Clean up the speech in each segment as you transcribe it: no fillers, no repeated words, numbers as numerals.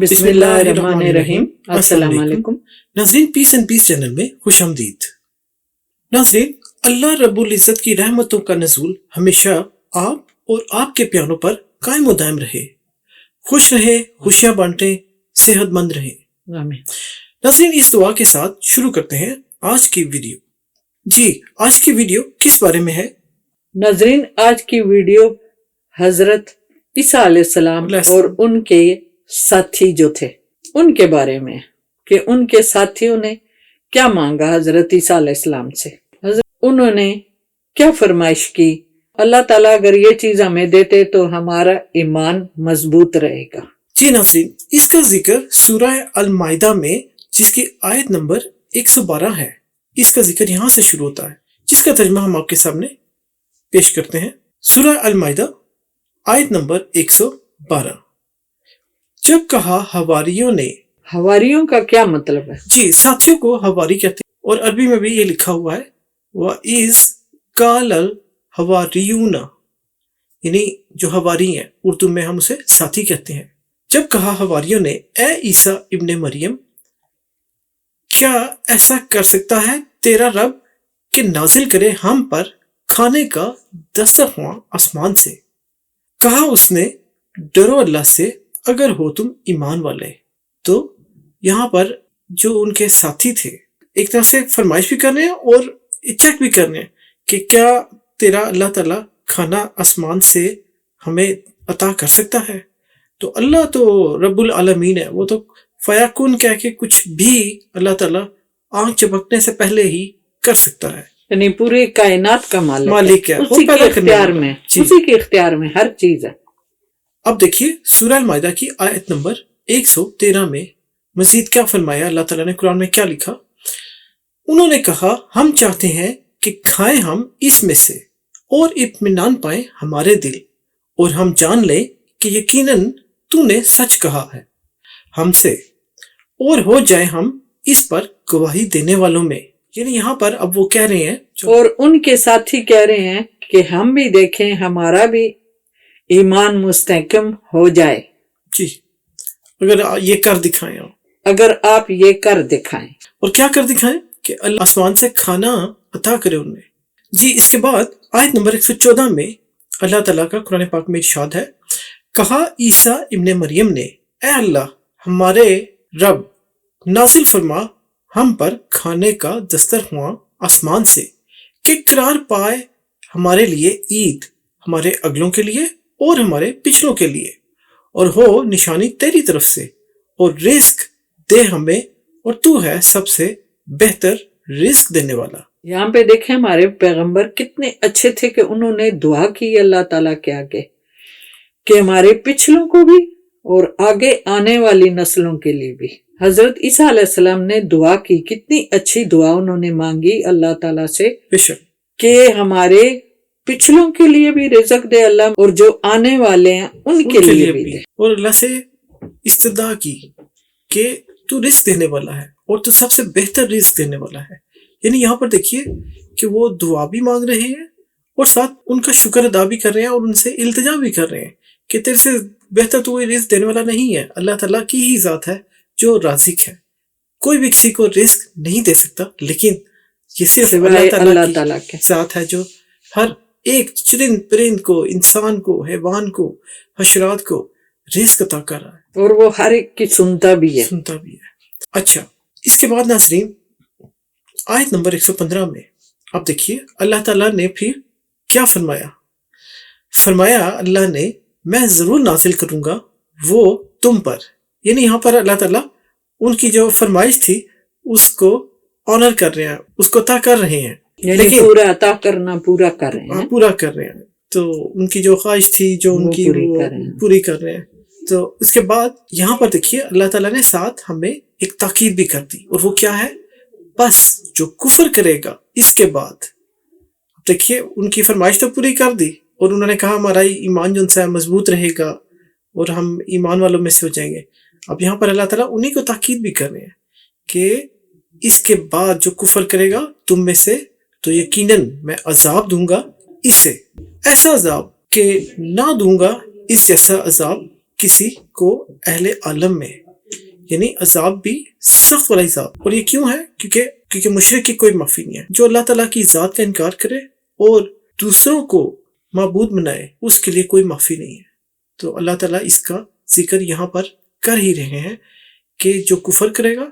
بسم اللہ الرحمن الرحیم۔ السلام علیکم ناظرین، پیس اینڈ پیس چینل میں خوش آمدید۔ ناظرین، اللہ رب العزت کی رحمتوں کا نزول ہمیشہ آپ اور آپ کے پیاروں پر قائم و دائم رہے، خوش رہے، خوشیاں بانٹیں، صحت مند رہے، آمین۔ ناظرین، اس دعا کے ساتھ شروع کرتے ہیں آج کی ویڈیو۔ جی، آج کی ویڈیو کس بارے میں ہے؟ ناظرین، آج کی ویڈیو حضرت عیسیٰ علیہ السلام اور ان کے ساتھی جو تھے ان کے بارے میں، کہ ان کے ساتھیوں نے کیا مانگا حضرت عیسیٰ علیہ السلام سے، انہوں نے کیا فرمائش کی، اللہ تعالیٰ اگر یہ چیز ہمیں دیتے تو ہمارا ایمان مضبوط رہے گا۔ جی ناظرین، اس کا ذکر سورہ المائدہ میں جس کی آیت نمبر 112 ہے، اس کا ذکر یہاں سے شروع ہوتا ہے، جس کا ترجمہ ہم آپ کے سامنے پیش کرتے ہیں۔ سورہ المائدہ آیت نمبر 112۔ جب کہا حواریوں نے، حواریوں کا کیا مطلب ہے؟ جی، ساتھیوں کو حواری کہتے ہیں، اور عربی میں بھی یہ لکھا ہوا ہے وَإِذْ قَالَ الْحَوَارِيُّونَ، یعنی جو حواری ہیں، اردو میں ہم اسے ساتھی کہتے ہیں۔ جب کہا حواریوں نے، اے عیسیٰ ابن مریم، کیا ایسا کر سکتا ہے تیرا رب کہ نازل کرے ہم پر کھانے کا دسترخواں آسمان سے؟ کہا اس نے، ڈرو اللہ سے اگر ہو تم ایمان والے۔ تو یہاں پر جو ان کے ساتھی تھے ایک طرح سے فرمائش بھی کر رہے ہیں اور چیک بھی کر رہے ہیں کہ کیا تیرا اللہ تعالیٰ کھانا آسمان سے ہمیں عطا کر سکتا ہے؟ تو اللہ تو رب العالمین ہے، وہ تو فیکون کہہ کے کچھ بھی اللہ تعالیٰ آنکھ چپکنے سے پہلے ہی کر سکتا ہے، یعنی پوری کائنات کا مالک ہے، اسی کے اختیار میں، اسی کے اختیار میں ہر چیز ہے۔ اب دیکھیے سورہ المائدہ کی آیت نمبر 113 میں مزید کیا فرمایا اللہ تعالیٰ نے، قرآن میں کیا لکھا؟ انہوں نے کہا، ہم چاہتے ہیں کہ کھائیں ہم اس میں سے اور اطمینان پائیں ہمارے دل، اور ہم جان لیں کہ یقیناً تو نے سچ کہا ہے ہم سے، اور ہو جائے ہم اس پر گواہی دینے والوں میں۔ یعنی یہاں پر اب وہ کہہ رہے ہیں، اور ان کے ساتھی کہہ رہے ہیں کہ ہم بھی دیکھیں، ہمارا بھی ایمان مستحکم ہو جائے، جی اگر یہ کر دکھائیں آپ، اگر آپ یہ کر دکھائیں۔ اور کیا کر دکھائیں؟ کہ اللہ آسمان سے کھانا عطا کرے ان میں۔ جی، اس کے بعد آیت نمبر 114 میں اللہ تعالیٰ کا قرآن پاک میں ارشاد ہے، کہا عیسیٰ ابن مریم نے، اے اللہ ہمارے رب، نازل فرما ہم پر کھانے کا دسترخواں آسمان سے، کہ قرار پائے ہمارے لیے عید، ہمارے اگلوں کے لیے اور ہمارے پچھلوں کے لیے، اور ہو نشانی تیری طرف سے، اور رزق دے ہمیں، اور تو ہے سب سے بہتر رزق دینے والا۔ یہاں پہ دیکھیں ہمارے پیغمبر کتنے اچھے تھے کہ انہوں نے دعا کی اللہ تعالیٰ کے آگے کہ ہمارے پچھلوں کو بھی اور آگے آنے والی نسلوں کے لیے بھی۔ حضرت عیسیٰ علیہ السلام نے دعا کی، کتنی اچھی دعا انہوں نے مانگی اللہ تعالیٰ سے، بے شک، کہ ہمارے پچھلوں کے لیے بھی رزق دے اللہ، اور جو آنے والے ہیں ان کے لیے بھی دے۔ اور اللہ سے استدعا کی کہ تو رزق دینے والا ہے اور تو سب سے بہتر رزق دینے والا ہے۔ یعنی یہاں پر دیکھیے کہ وہ دعا بھی مانگ رہے ہیں اور ساتھ ان کا شکر ادا بھی کر رہے ہیں، اور ان سے التجا بھی کر رہے ہیں کہ تیرے سے بہتر تو کوئی رزق دینے والا نہیں ہے، اللہ تعالیٰ کی ہی ذات ہے جو رازق ہے۔ کوئی بھی کسی کو رزق نہیں دے سکتا، لیکن یہ صرف اللہ تعالیٰ کی ذات ہے جو ہر ایک چرند پرند کو، انسان کو، حیوان کو، حشرات کو رزق عطا کر رہا ہے، اور وہ ہر ایک کی سنتا بھی ہے۔ اچھا، اس کے بعد ناظرین آیت نمبر 115 میں اب دیکھیے اللہ تعالیٰ نے پھر کیا فرمایا اللہ نے، میں ضرور نازل کروں گا وہ تم پر۔ یعنی یہاں پر اللہ تعالیٰ ان کی جو فرمائش تھی اس کو آنر کر رہے ہیں، اس کو عطا کر رہے ہیں، یعنی پورا عطا کرنا پورا کر رہے ہیں، پورا کر رہے ہیں۔ تو ان کی جو خواہش تھی جو ان کی پوری کر رہے ہیں۔ تو اس کے بعد یہاں پر دیکھیے اللہ تعالیٰ نے ساتھ ہمیں ایک تاکید بھی کر دی، اور وہ کیا ہے؟ بس جو کفر کرے گا اس کے بعد، دیکھیے ان کی فرمائش تو پوری کر دی، اور انہوں نے کہا ہمارا ایمان جو ان سے مضبوط رہے گا اور ہم ایمان والوں میں سے ہو جائیں گے۔ اب یہاں پر اللہ تعالیٰ انہی کو تاکید بھی کر رہے ہیں کہ اس کے بعد جو کفر کرے گا تم میں سے تو یقیناً میں عذاب دوں گا اسے، ایسا عذاب کہ نہ دوں گا اس جیسا عذاب کسی کو اہل عالم میں۔ یعنی عذاب بھی سخت والا عذاب. اور یہ کیوں ہے؟ کیونکہ مشرک کی کوئی معافی نہیں ہے. جو اللہ تعالیٰ کی ذات کا انکار کرے اور دوسروں کو معبود بنائے اس کے لیے کوئی معافی نہیں ہے. تو اللہ تعالیٰ اس کا ذکر یہاں پر کر ہی رہے ہیں کہ جو کفر کرے گا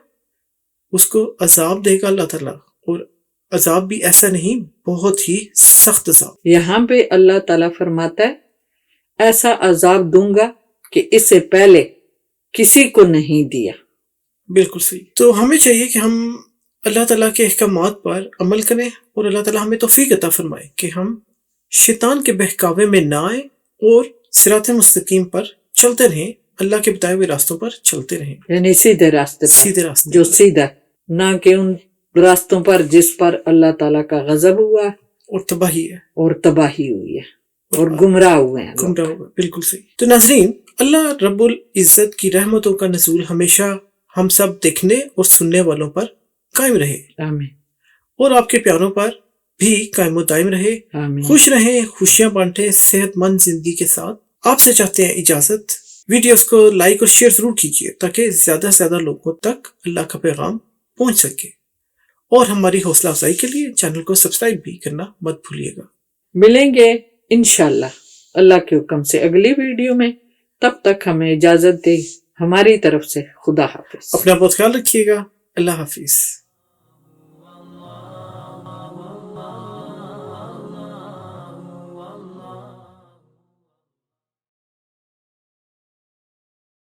اس کو عذاب دے گا اللہ تعالیٰ، اور عذاب بھی ایسا نہیں، بہت ہی سخت عذاب. یہاں پہ اللہ تعالیٰ فرماتا ہے ایسا عذاب دوں گا کہ اس سے پہلے کسی کو نہیں دیا. بالکل صحیح. تو ہمیں چاہیے کہ ہم اللہ تعالیٰ کے احکامات پر عمل کریں اور اللہ تعالیٰ ہمیں توفیق عطا فرمائے کہ ہم شیطان کے بہکاوے میں نہ آئیں اور صراط مستقیم پر چلتے رہیں، اللہ کے بتائے ہوئے راستوں پر چلتے رہیں، یعنی سیدھے راستے پر، سیدھے راستے جو پر. سیدھا، نہ کہ ان راستوں پر جس پر اللہ تعالیٰ کا غضب ہوا اور تباہی ہے اور تباہی ہوئی ہے اور گمراہ ہوئے ہیں لوگ. گمراہ ہوگا. بالکل صحیح. تو ناظرین، اللہ رب العزت کی رحمتوں کا نزول ہمیشہ ہم سب دیکھنے اور سننے والوں پر قائم رہے، آمین اور آپ کے پیاروں پر بھی قائم و دائم رہے. آمین. خوش رہیں، خوشیاں بانٹیں صحت مند زندگی کے ساتھ. آپ سے چاہتے ہیں اجازت. ویڈیوز کو لائک اور شیئر ضرور کیجیے تاکہ زیادہ سے زیادہ لوگوں تک اللہ کا پیغام پہنچ سکے، اور ہماری حوصلہ افزائی کے لیے چینل کو سبسکرائب بھی کرنا مت بھولیے گا. ملیں گے انشاءاللہ اللہ کے حکم سے اگلی ویڈیو میں. تب تک ہمیں اجازت دے. ہماری طرف سے خدا حافظ. اپنا بہت خیال رکھیے گا. اللہ حافظ.